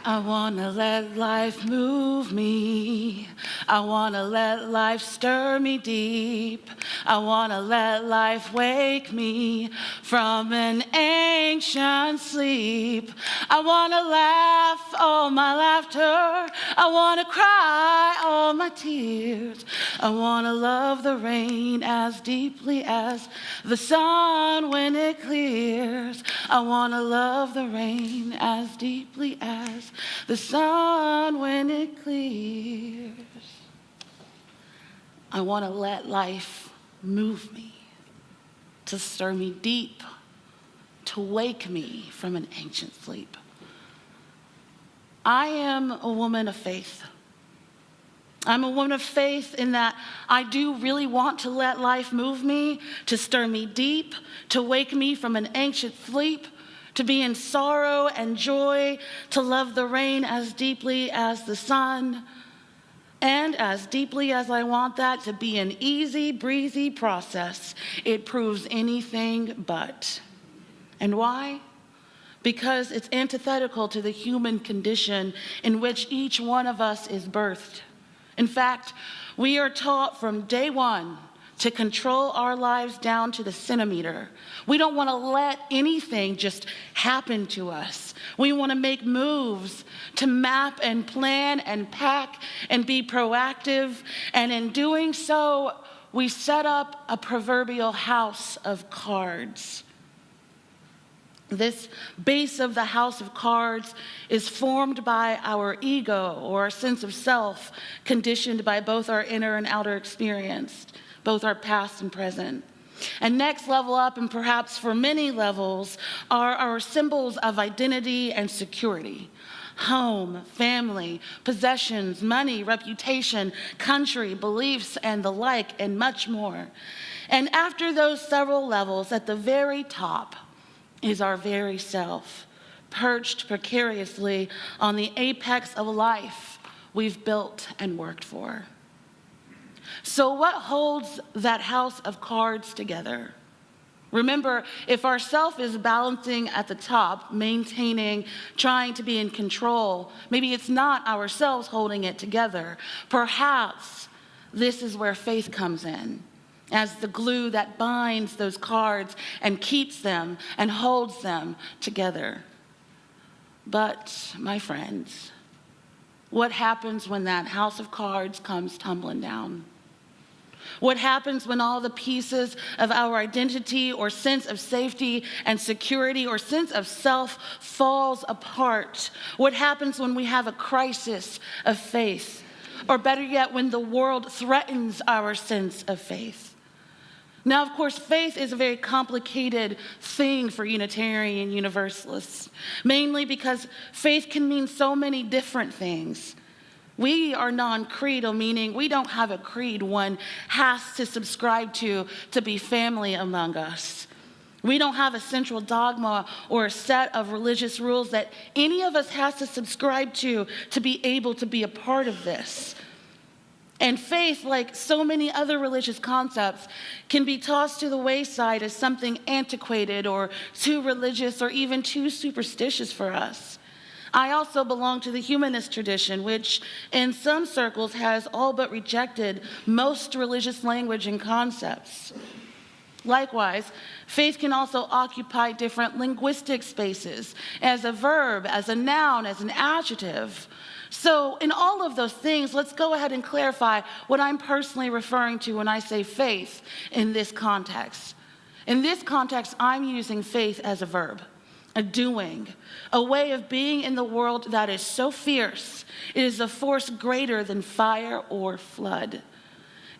I wanna let life move me. I wanna let life stir me deep. I wanna let life wake me from an ancient sleep. I wanna laugh all my laughter. I wanna cry all my tears. I wanna love the rain as deeply as the sun when it clears. I wanna love the rain as deeply as the sun when it clears. I want to let life move me, to stir me deep, to wake me from an ancient sleep. I am a woman of faith. I'm a woman of faith in that I do really want to let life move me, to stir me deep, to wake me from an ancient sleep, to be in sorrow and joy, to love the rain as deeply as the sun, and as deeply as I want that to be an easy, breezy process. It proves anything but. And why? Because it's antithetical to the human condition in which each one of us is birthed. In fact, we are taught from day one to control our lives down to the centimeter. We don't want to let anything just happen to us. We want to make moves to map and plan and pack and be proactive. And in doing so, we set up a proverbial house of cards. This base of the house of cards is formed by our ego, or our sense of self, conditioned by both our inner and outer experience, both our past and present. And next level up, and perhaps for many levels, are our symbols of identity and security. Home, family, possessions, money, reputation, country, beliefs, and the like, and much more. And after those several levels, at the very top is our very self, perched precariously on the apex of life we've built and worked for. So what holds that house of cards together? Remember, if our self is balancing at the top, maintaining, trying to be in control, maybe it's not ourselves holding it together. Perhaps this is where faith comes in, as the glue that binds those cards and keeps them and holds them together. But, my friends, what happens when that house of cards comes tumbling down? What happens when all the pieces of our identity or sense of safety and security or sense of self falls apart? What happens when we have a crisis of faith? Or better yet, when the world threatens our sense of faith? Now, of course, faith is a very complicated thing for Unitarian Universalists, mainly because faith can mean so many different things. We are non-creedal, meaning we don't have a creed one has to subscribe to be family among us. We don't have a central dogma or a set of religious rules that any of us has to subscribe to be able to be a part of this. And faith, like so many other religious concepts, can be tossed to the wayside as something antiquated or too religious or even too superstitious for us. I also belong to the humanist tradition, which in some circles has all but rejected most religious language and concepts. Likewise, faith can also occupy different linguistic spaces as a verb, as a noun, as an adjective. So in all of those things, let's go ahead and clarify what I'm personally referring to when I say faith in this context. In this context, I'm using faith as a verb, a doing, a way of being in the world that is so fierce, it is a force greater than fire or flood.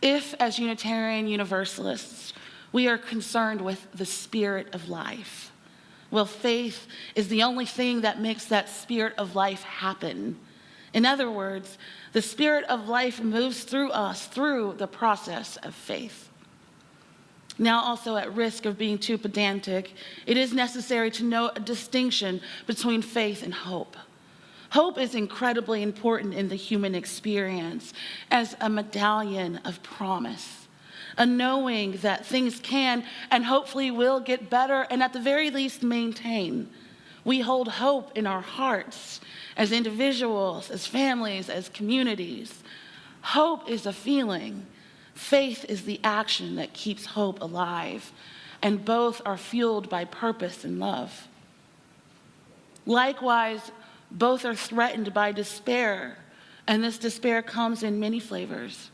If, as Unitarian Universalists, we are concerned with the spirit of life, well, faith is the only thing that makes that spirit of life happen. In other words, the spirit of life moves through us through the process of faith. Now, also at risk of being too pedantic, it is necessary to know a distinction between faith and hope. Hope is incredibly important in the human experience as a medallion of promise, a knowing that things can and hopefully will get better and at the very least maintain. We hold hope in our hearts as individuals, as families, as communities. Hope is a feeling. Faith is the action that keeps hope alive, and both are fueled by purpose and love. Likewise, both are threatened by despair, and this despair comes in many flavors: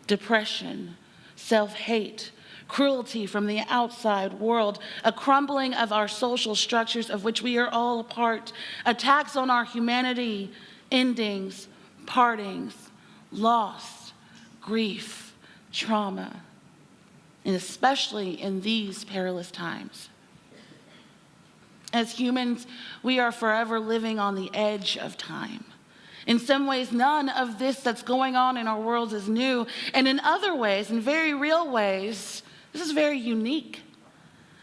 depression, self-hate, cruelty from the outside world, a crumbling of our social structures of which we are all a part, attacks on our humanity, endings, partings, loss, grief, trauma, and especially in these perilous times. As humans, we are forever living on the edge of time. In some ways, none of this that's going on in our world is new. And in other ways, in very real ways, this is very unique.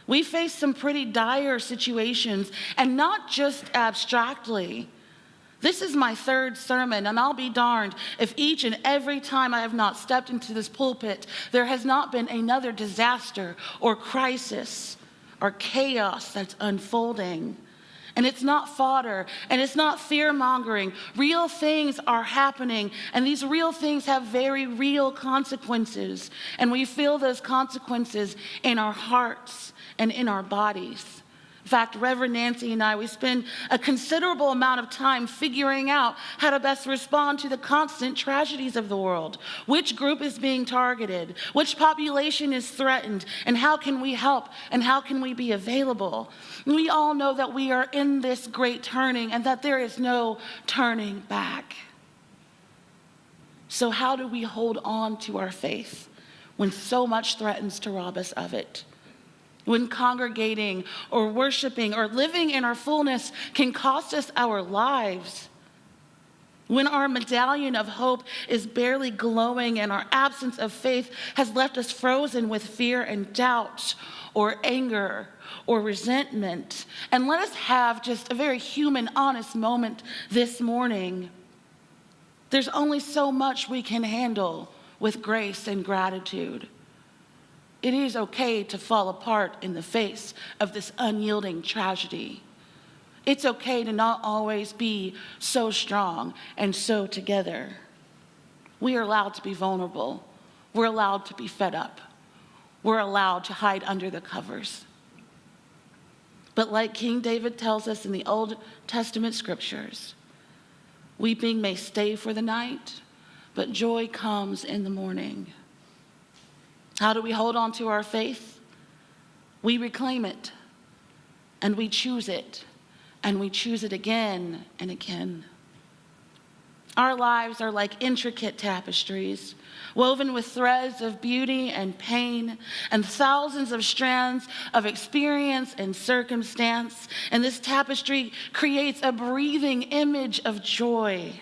We face some pretty dire situations, and not just abstractly. This is my third sermon, and I'll be darned if each and every time I have not stepped into this pulpit, there has not been another disaster or crisis or chaos that's unfolding. And it's not fodder, and it's not fear-mongering. Real things are happening, and these real things have very real consequences. And we feel those consequences in our hearts and in our bodies. In fact, Reverend Nancy and I, we spend a considerable amount of time figuring out how to best respond to the constant tragedies of the world. Which group is being targeted? Which population is threatened? And how can we help? And how can we be available? And we all know that we are in this great turning and that there is no turning back. So how do we hold on to our faith when so much threatens to rob us of it? When congregating or worshiping or living in our fullness can cost us our lives. When our medallion of hope is barely glowing and our absence of faith has left us frozen with fear and doubt or anger or resentment. And let us have just a very human, honest moment this morning. There's only so much we can handle with grace and gratitude. It is okay to fall apart in the face of this unyielding tragedy. It's okay to not always be so strong and so together. We are allowed to be vulnerable. We're allowed to be fed up. We're allowed to hide under the covers. But like King David tells us in the Old Testament scriptures, weeping may stay for the night, but joy comes in the morning. How do we hold on to our faith? We reclaim it, and we choose it, and we choose it again and again. Our lives are like intricate tapestries, woven with threads of beauty and pain, and thousands of strands of experience and circumstance. And this tapestry creates a breathing image of joy,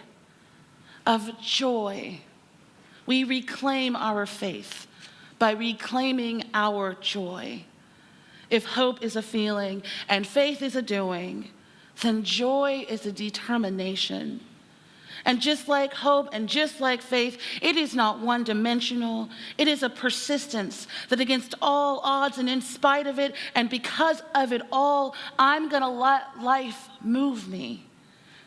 We reclaim our faith by reclaiming our joy. If hope is a feeling and faith is a doing, then joy is a determination. And just like hope and just like faith, it is not one-dimensional. It is a persistence that against all odds and in spite of it and because of it all, I'm going to let life move me,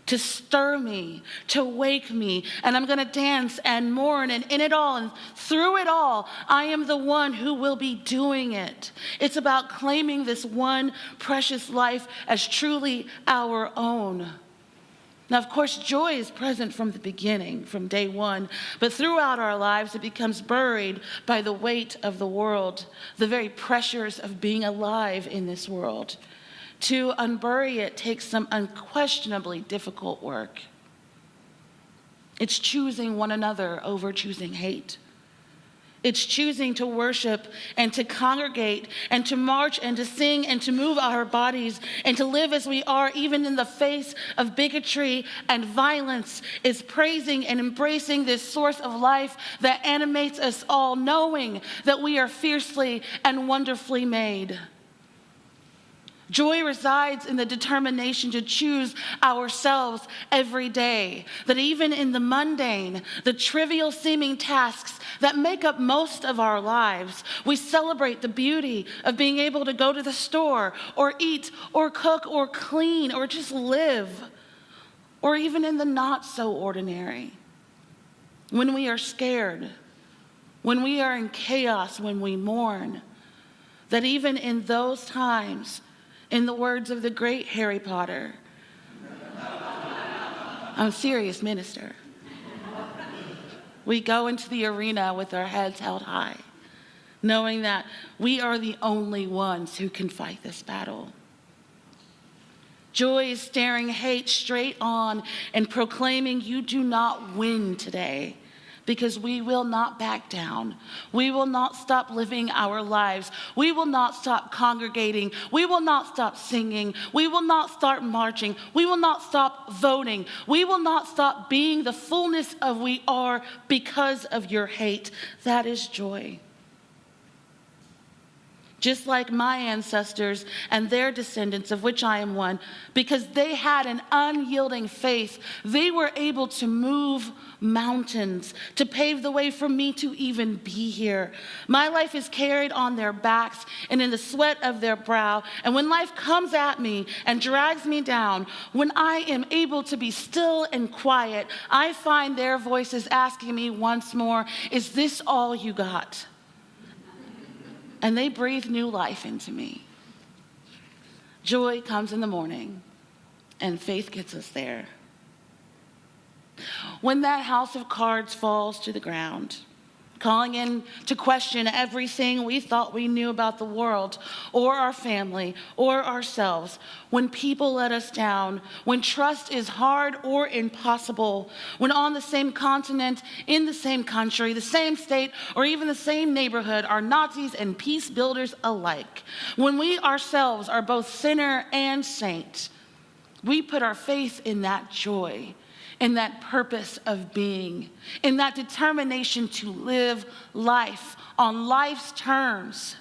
to stir me, to wake me, and I'm going to dance and mourn, and in it all and through it all, I am the one who will be doing it. It's about claiming this one precious life as truly our own. Now, of course, joy is present from the beginning, from day one, but throughout our lives, it becomes buried by the weight of the world, the very pressures of being alive in this world. To unbury it takes some unquestionably difficult work. It's choosing one another over choosing hate. It's choosing to worship and to congregate and to march and to sing and to move our bodies and to live as we are, even in the face of bigotry and violence, is praising and embracing this source of life that animates us all, knowing that we are fiercely and wonderfully made. Joy resides in the determination to choose ourselves every day. That even in the mundane, the trivial seeming tasks that make up most of our lives, we celebrate the beauty of being able to go to the store or eat or cook or clean or just live. Or even in the not so ordinary. When we are scared, when we are in chaos, when we mourn, that even in those times, in the words of the great Harry Potter, I'm a serious minister, we go into the arena with our heads held high, knowing that we are the only ones who can fight this battle. Joy is staring hate straight on and proclaiming, you do not win today. Because we will not back down. We will not stop living our lives. We will not stop congregating. We will not stop singing. We will not start marching. We will not stop voting. We will not stop being the fullness of we are because of your hate. That is joy. Just like my ancestors and their descendants, of which I am one, because they had an unyielding faith, they were able to move mountains, to pave the way for me to even be here. My life is carried on their backs and in the sweat of their brow. And when life comes at me and drags me down, when I am able to be still and quiet, I find their voices asking me once more, is this all you got? And they breathe new life into me. Joy comes in the morning, and faith gets us there. When that house of cards falls to the ground, calling in to question everything we thought we knew about the world or our family or ourselves, when people let us down, when trust is hard or impossible, when on the same continent, in the same country, the same state, or even the same neighborhood are Nazis and peace builders alike, when we ourselves are both sinner and saint, we put our faith in that joy, in that purpose of being, in that determination to live life on life's terms.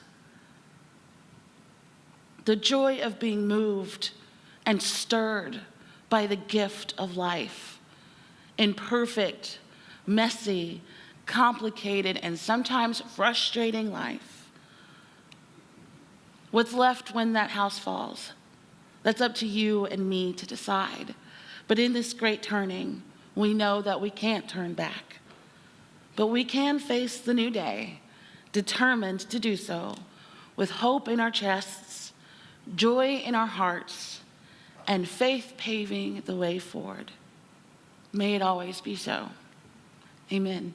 The joy of being moved and stirred by the gift of life, imperfect, messy, complicated, and sometimes frustrating life. What's left when that house falls? That's up to you and me to decide. But in this great turning, we know that we can't turn back. But we can face the new day, determined to do so, with hope in our chests, joy in our hearts, and faith paving the way forward. May it always be so. Amen.